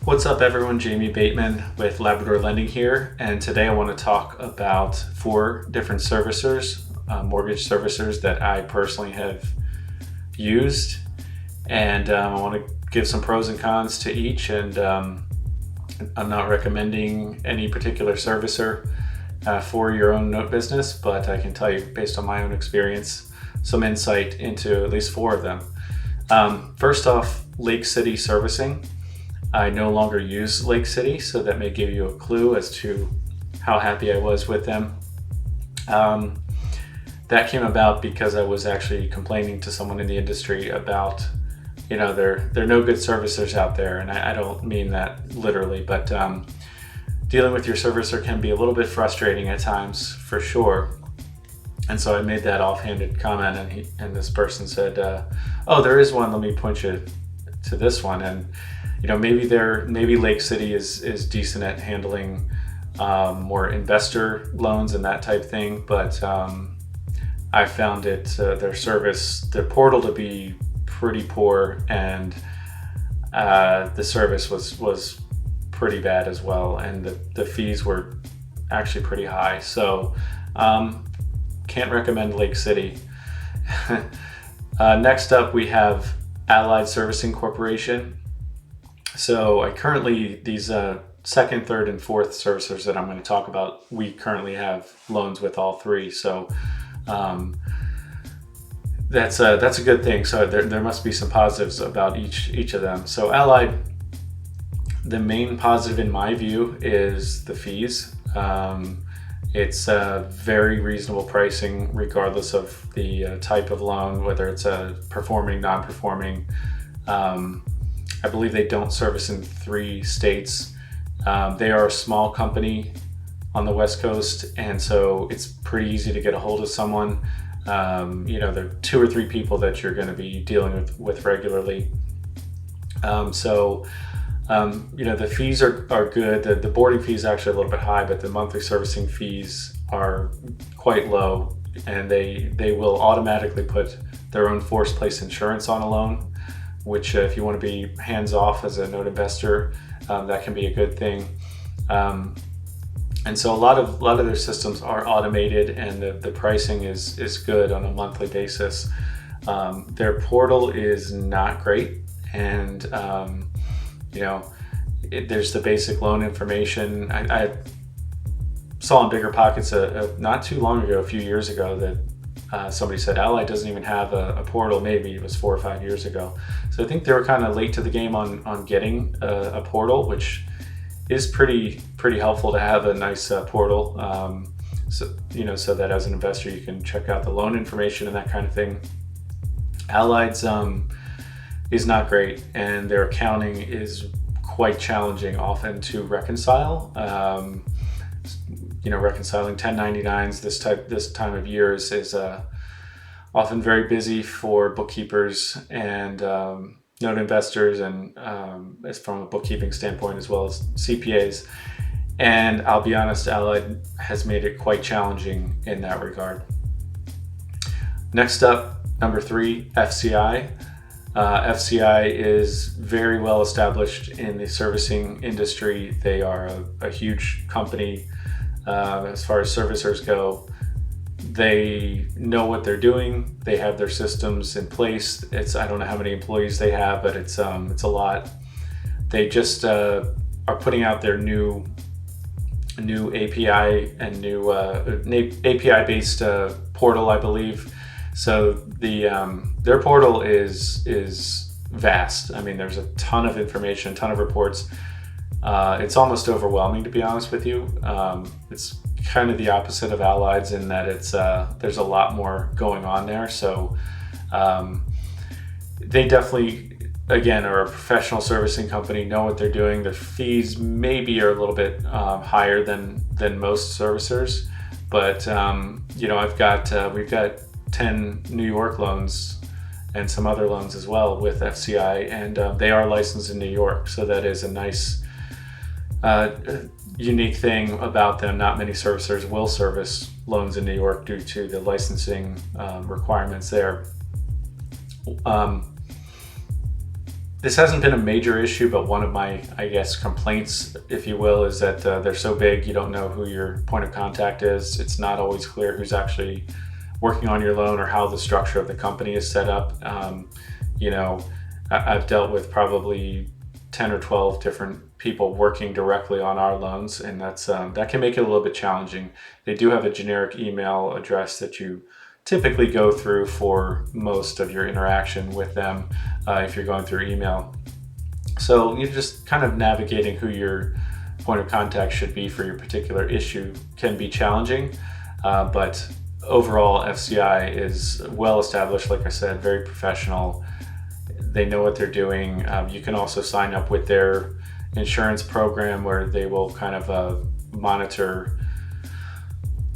What's up everyone, Jamie Bateman with Labrador Lending here, and today I want to talk about 4 different servicers, mortgage servicers that I personally have used, and I want to give some pros and cons to each, and I'm not recommending any particular servicer for your own note business, but I can tell you based on my own experience some insight into at least 4 of them. First off, Lake City Servicing. I no longer use Lake City, so that may give you a clue as to how happy I was with them. That came about because I was actually complaining to someone in the industry about, there are no good servicers out there, and I don't mean that literally, but dealing with your servicer can be a little bit frustrating at times, for sure. And so I made that offhanded comment, and this person said, "Oh, there is one. Let me point you to this one." And maybe Lake City is decent at handling more investor loans and that type thing, but I found their portal to be pretty poor, and the service was pretty bad as well, and the fees were actually pretty high. So can't recommend Lake City. Next up, we have Allied Servicing Corporation. So I currently, these second, third, and fourth servicers that I'm going to talk about, we currently have loans with all 3. So that's a good thing. So there must be some positives about each of them. So Allied, the main positive in my view is the fees. It's very reasonable pricing regardless of the type of loan, whether it's a performing, non-performing. I believe they don't service in 3 states. They are a small company on the West Coast, and so it's pretty easy to get a hold of someone. There are 2 or 3 people that you're going to be dealing with regularly. The fees are good. The boarding fee is actually a little bit high, but the monthly servicing fees are quite low, and they will automatically put their own forced place insurance on a loan, which if you want to be hands-off as a note investor, that can be a good thing. And so a lot of their systems are automated, and the pricing is good on a monthly basis. Their portal is not great, and there's the basic loan information. I saw in Bigger Pockets not too long ago, a few years ago, that somebody said Ally doesn't even have a portal. Maybe it was 4 or 5 years ago. So I think they were kind of late to the game on getting a portal, which is pretty helpful to have a nice portal. So that as an investor you can check out the loan information and that kind of thing. Allied's is not great, and their accounting is quite challenging often to reconcile. Reconciling 1099s this time of year is often very busy for bookkeepers and note investors, and as from a bookkeeping standpoint, as well as CPAs. And I'll be honest, Allied has made it quite challenging in that regard. Next up, number 3, FCI. FCI is very well established in the servicing industry. They are a huge company. As far as servicers go, they know what they're doing. They have their systems in place. I don't know how many employees they have, but it's a lot. They just are putting out their new API and new API-based portal, I believe. So their portal is vast. I mean, there's a ton of information, a ton of reports. It's almost overwhelming, to be honest with you. It's kind of the opposite of Allied's in that there's a lot more going on there. So they definitely, again, are a professional servicing company, know what they're doing. Their fees maybe are a little bit higher than most servicers, but we've got 10 New York loans and some other loans as well with FCI, and they are licensed in New York, so that is a nice unique thing about them. Not many servicers will service loans in New York due to the licensing requirements there. This hasn't been a major issue, but one of my, I guess, complaints, if you will, is that they're so big, you don't know who your point of contact is. It's not always clear who's actually working on your loan or how the structure of the company is set up. I've dealt with probably 10 or 12 different people working directly on our loans, and that can make it a little bit challenging. They do have a generic email address that you typically go through for most of your interaction with them if you're going through email. So you're just kind of navigating who your point of contact should be for your particular issue can be challenging, but overall FCI is well established, like I said, very professional. They know what they're doing. You can also sign up with their insurance program where they will kind of monitor,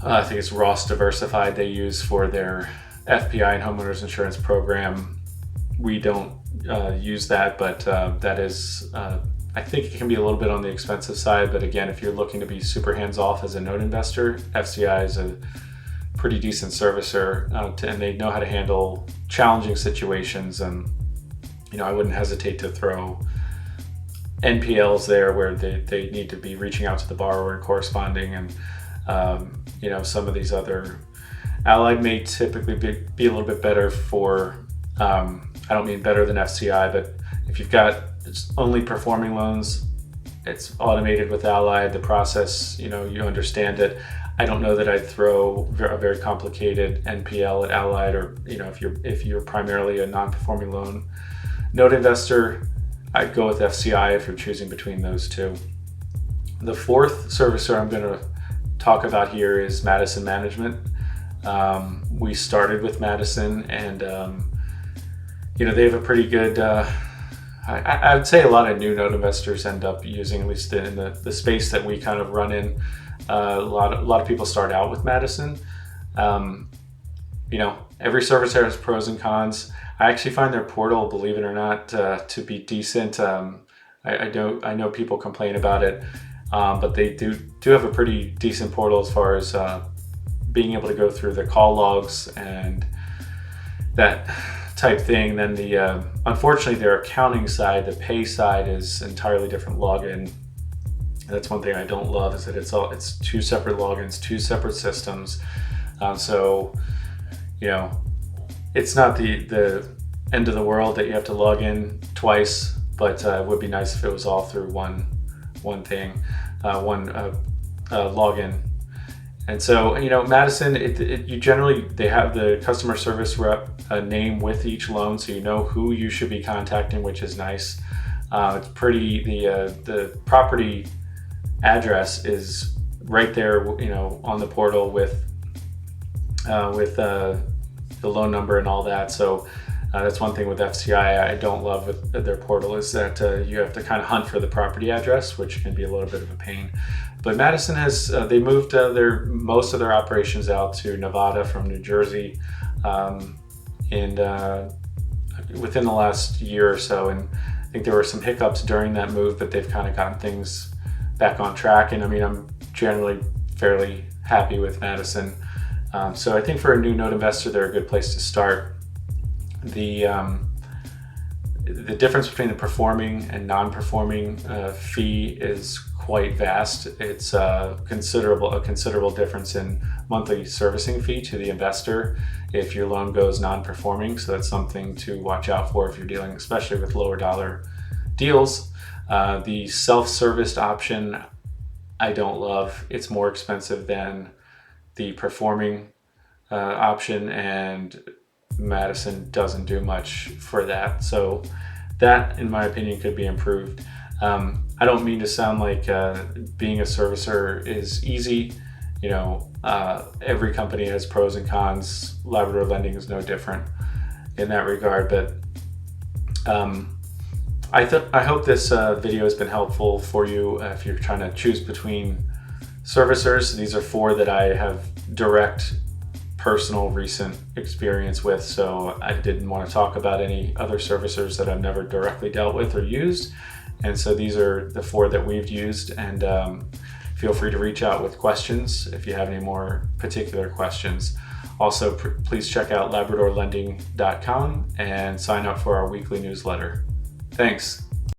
I think it's Ross Diversified they use for their FPI and homeowners insurance program. We don't use that, but that is, I think it can be a little bit on the expensive side. But again, if you're looking to be super hands-off as a note investor, FCI is a pretty decent servicer, and they know how to handle challenging situations. And I wouldn't hesitate to throw NPLs there where they need to be reaching out to the borrower and corresponding. And some of these other, Allied may typically be a little bit better for, I don't mean better than FCI, but if you've got only performing loans, it's automated with Allied. The process, you understand it. I don't know that I'd throw a very complicated NPL at Allied, or if you're primarily a non-performing loan note investor, I'd go with FCI if you're choosing between those two. The fourth servicer I'm going to talk about here is Madison Management. We started with Madison, and they have a pretty good. I would say a lot of new note investors end up using, at least in the space that we kind of run in. A lot of people start out with Madison. Every servicer has pros and cons. I actually find their portal, believe it or not, to be decent. I know people complain about it, but they do have a pretty decent portal as far as being able to go through the call logs and that type thing. Then unfortunately their accounting side, the pay side, is entirely different login. That's one thing I don't love, is that it's two separate logins, two separate systems. It's not the end of the world that you have to log in twice, but it would be nice if it was all through one thing, one login. And so, Madison, they have the customer service rep name with each loan, so you know who you should be contacting, which is nice. It's pretty, the property address is right there, on the portal with the loan number and all that. So that's one thing with FCI I don't love with their portal, is that you have to kind of hunt for the property address, which can be a little bit of a pain. But Madison has, they moved most of their operations out to Nevada from New Jersey within the last year or so. And I think there were some hiccups during that move, but they've kind of gotten things back on track. And I'm generally fairly happy with Madison. So I think for a new note investor, they're a good place to start. The difference between the performing and non-performing fee is quite vast. It's a considerable difference in monthly servicing fee to the investor if your loan goes non-performing. So that's something to watch out for if you're dealing, especially with lower dollar deals. The self-serviced option, I don't love. It's more expensive than the performing option, and Madison doesn't do much for that. So that, in my opinion, could be improved. I don't mean to sound like being a servicer is easy. Every company has pros and cons. Labrador Lending is no different in that regard. But I hope this video has been helpful for you if you're trying to choose between servicers. These are four that I have direct personal recent experience with, so I didn't want to talk about any other servicers that I've never directly dealt with or used. And so these are the four that we've used, and feel free to reach out with questions if you have any more particular questions. Also, please check out labradorlending.com and sign up for our weekly newsletter. Thanks.